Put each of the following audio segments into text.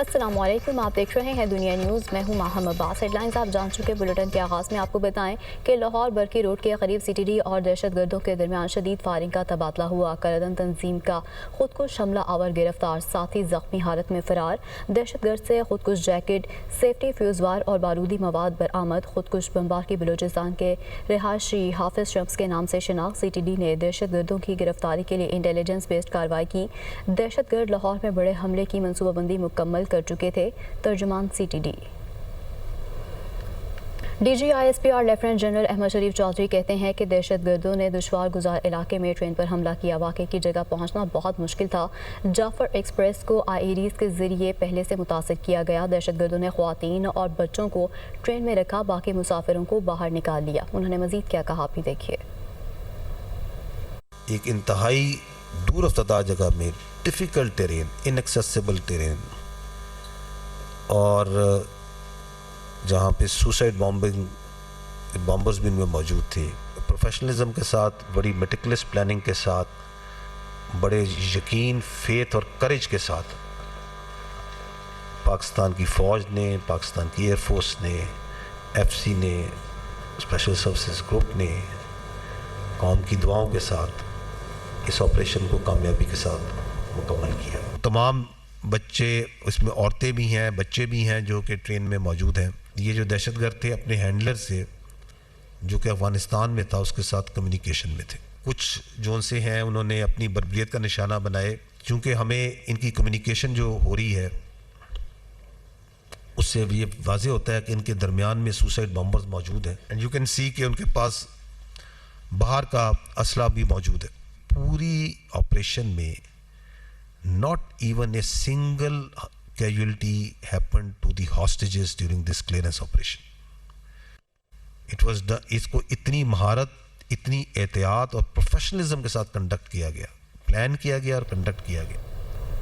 السلام علیکم، آپ دیکھ رہے ہیں دنیا نیوز، میں ہوں ماہم عباس۔ ہیڈ لائنز آپ جان چکے۔ بلیٹن کے آغاز میں آپ کو بتائیں کہ لاہور برکی روڈ کے قریب CTD اور دہشت گردوں کے درمیان شدید فائرنگ کا تبادلہ ہوا۔ کردن تنظیم کا خودکش حملہ آور گرفتار، ساتھی زخمی حالت میں فرار۔ دہشت گرد سے خودکش جیکٹ، سیفٹی فیوزوار اور بارودی مواد برآمد۔ خودکش بمبار کی بلوچستان کے رہائشی حافظ شمس کے نام سے شناخت۔ CTD نے دہشت گردوں کی گرفتاری کے لیے انٹیلیجنس بیسڈ کارروائی کی۔ دہشت گرد لاہور میں بڑے حملے کی منصوبہ بندی مکمل کر چکے تھے۔ ترجمان CTD DG ISP اور لیفٹیننٹ جنرل احمد شریف چودھری کہتے ہیں کہ دہشت گردوں نے دشوار گزار علاقے میں ٹرین پر حملہ کیا۔ واقعے کی جگہ پہنچنا بہت مشکل تھا۔ جعفر ایکسپریس کو IEDs کے ذریعے پہلے سے متاثر کیا گیا۔ دہشت گردوں نے خواتین اور بچوں کو ٹرین میں رکھا، باقی مسافروں کو باہر نکال لیا۔ انہوں نے مزید کیا کہا، بھی دیکھیے۔ ایک انتہائی دور افتادہ جگہ میں ڈیفیکلٹ ٹیرین، انیکسیسیبل ٹیرین، اور جہاں پہ سوسائڈ بامبرز بھی ان میں موجود تھے، پروفیشنلزم کے ساتھ، بڑی میٹیکولس پلاننگ کے ساتھ، بڑے یقین، فیتھ اور کریج کے ساتھ پاکستان کی فوج نے، پاکستان کی ایئر فورس نے، FC نے، اسپیشل سروسز گروپ نے قوم کی دعاؤں کے ساتھ اس آپریشن کو کامیابی کے ساتھ مکمل کیا۔ تمام بچے، اس میں عورتیں بھی ہیں، بچے بھی ہیں جو کہ ٹرین میں موجود ہیں۔ یہ جو دہشت گرد تھے اپنے ہینڈلر سے، جو کہ افغانستان میں تھا، اس کے ساتھ کمیونیکیشن میں تھے۔ کچھ جو ان سے ہیں انہوں نے اپنی بربریت کا نشانہ بنائے، چونکہ ہمیں ان کی کمیونیکیشن جو ہو رہی ہے اس سے بھی یہ واضح ہوتا ہے کہ ان کے درمیان میں سوسائڈ بامبرز موجود ہیں۔ اینڈ یو کین سی کہ ان کے پاس باہر کا اسلحہ بھی موجود ہے۔ پوری آپریشن میں not even a single casualty happened to the hostages during this clearance operation. It was done، اس کو اتنی مہارت، اتنی احتیاط اور پروفیشنلزم کے ساتھ کنڈکٹ کیا گیا، پلان کیا گیا اور کنڈکٹ کیا گیا۔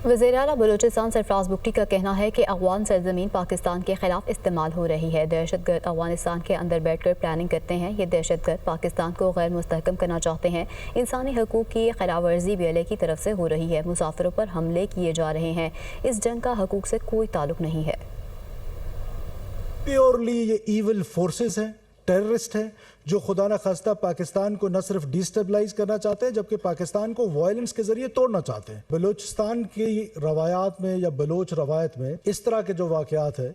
وزیر اعلیٰ بلوچستان سرفراز بگٹی کا کہنا ہے کہ افغان سرزمین پاکستان کے خلاف استعمال ہو رہی ہے۔ دہشت گرد افغانستان کے اندر بیٹھ کر پلاننگ کرتے ہیں۔ یہ دہشت گرد پاکستان کو غیر مستحکم کرنا چاہتے ہیں۔ انسانی حقوق کی خلاف ورزی BLA کی طرف سے ہو رہی ہے۔ مسافروں پر حملے کیے جا رہے ہیں۔ اس جنگ کا حقوق سے کوئی تعلق نہیں ہے۔ پیورلی یہ ایول فورسز ہیں، ٹیررسٹ ہیں، جو خدا نخواستہ پاکستان کو نہ صرف ڈیسٹیبلائز کرنا چاہتے ہیں جبکہ پاکستان کو وائلنس کے ذریعے توڑنا چاہتے ہیں۔ بلوچستان کی روایات میں یا بلوچ روایت میں اس طرح کے جو واقعات ہیں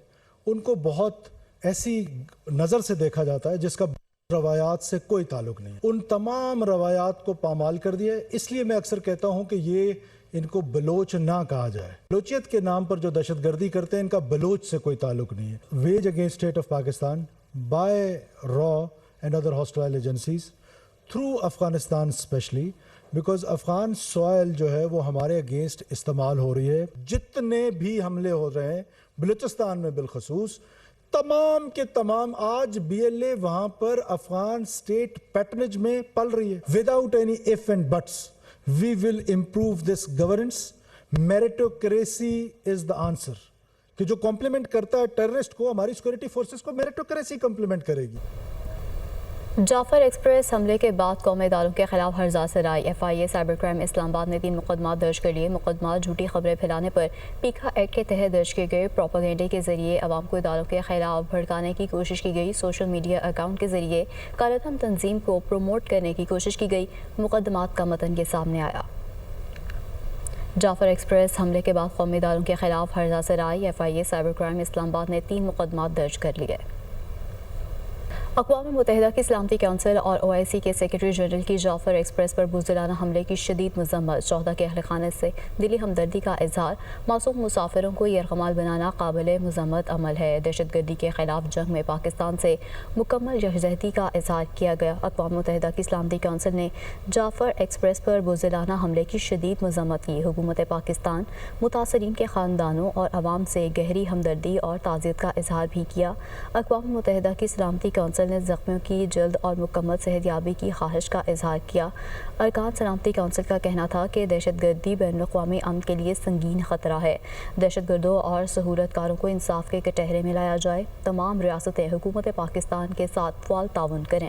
ان کو بہت ایسی نظر سے دیکھا جاتا ہے جس کا روایات سے کوئی تعلق نہیں۔ ان تمام روایات کو پامال کر دیا ہے۔ اس لیے میں اکثر کہتا ہوں کہ یہ ان کو بلوچ نہ کہا جائے۔ بلوچیت کے نام پر جو دہشت گردی کرتے ہیں ان کا بلوچ سے کوئی تعلق نہیں ہے۔ Veg against state of Pakistan by RAW and other hostile agencies through Afghanistan especially because Afghan soil جو ہے وہ ہمارے اگینسٹ استعمال ہو رہی ہے۔ جتنے بھی حملے ہو رہے ہیں بلوچستان میں بالخصوص، تمام کے تمام آج BLA وہاں پر افغان سٹیٹ پیٹرنیج میں پل رہی ہے۔ without any if and buts we will improve this governance. Meritocracy is the answer. کہ جو کمپلیمنٹ کرتا ہے ٹیررسٹ کو، ہماری سیکورٹی فورسز کو میریٹوکریسی کمپلیمنٹ کرے گی۔ جعفر ایکسپریس حملے کے بعد قومی اداروں کے خلاف ہرزہ سرائی۔ FIA سائبر کرائم اسلام آباد نے 3 مقدمات درج کر لیے۔ مقدمات جھوٹی خبریں پھیلانے پر پیکھا ایکٹ کے تحت درج کیے گئے۔ پروپیگنڈے کے ذریعے عوام کو اداروں کے خلاف بھڑکانے کی کوشش کی گئی۔ سوشل میڈیا اکاؤنٹ کے ذریعے کالعدم تنظیم کو پروموٹ کرنے کی کوشش کی گئی۔ مقدمات کا متن یہ سامنے آیا۔ جعفر ایکسپریس حملے کے بعد قومی اداروں کے خلاف ہرزہ سرائی۔ FIA سائبر کرائم اسلام آباد نے 3 مقدمات درج کر لیے۔ اقوام متحدہ کی سلامتی کونسل اور OIC کے سیکرٹری جنرل کی جعفر ایکسپریس پر بزدلانہ حملے کی شدید مذمت۔ شہداء کے اہل خانہ سے دلی ہمدردی کا اظہار۔ معصوم مسافروں کو یرغمال بنانا قابل مذمت عمل ہے۔ دہشت گردی کے خلاف جنگ میں پاکستان سے مکمل یکجہتی کا اظہار کیا گیا۔ اقوام متحدہ کی سلامتی کونسل نے جعفر ایکسپریس پر بزدلانہ حملے کی شدید مذمت کی۔ حکومت پاکستان متاثرین کے خاندانوں اور عوام سے گہری ہمدردی اور تعزیت کا اظہار بھی کیا۔ اقوام متحدہ کی سلامتی کونسل نے زخمیوں کی جلد اور مکمل صحت یابی کی خواہش کا اظہار کیا۔ ارکان سلامتی کونسل کا کہنا تھا کہ دہشت گردی بین الاقوامی امن کے لیے سنگین خطرہ ہے۔ دہشت گردوں اور صہورت کاروں کو انصاف کے کٹہرے میں لایا جائے۔ تمام ریاستیں حکومت پاکستان کے ساتھ فعال تعاون کریں۔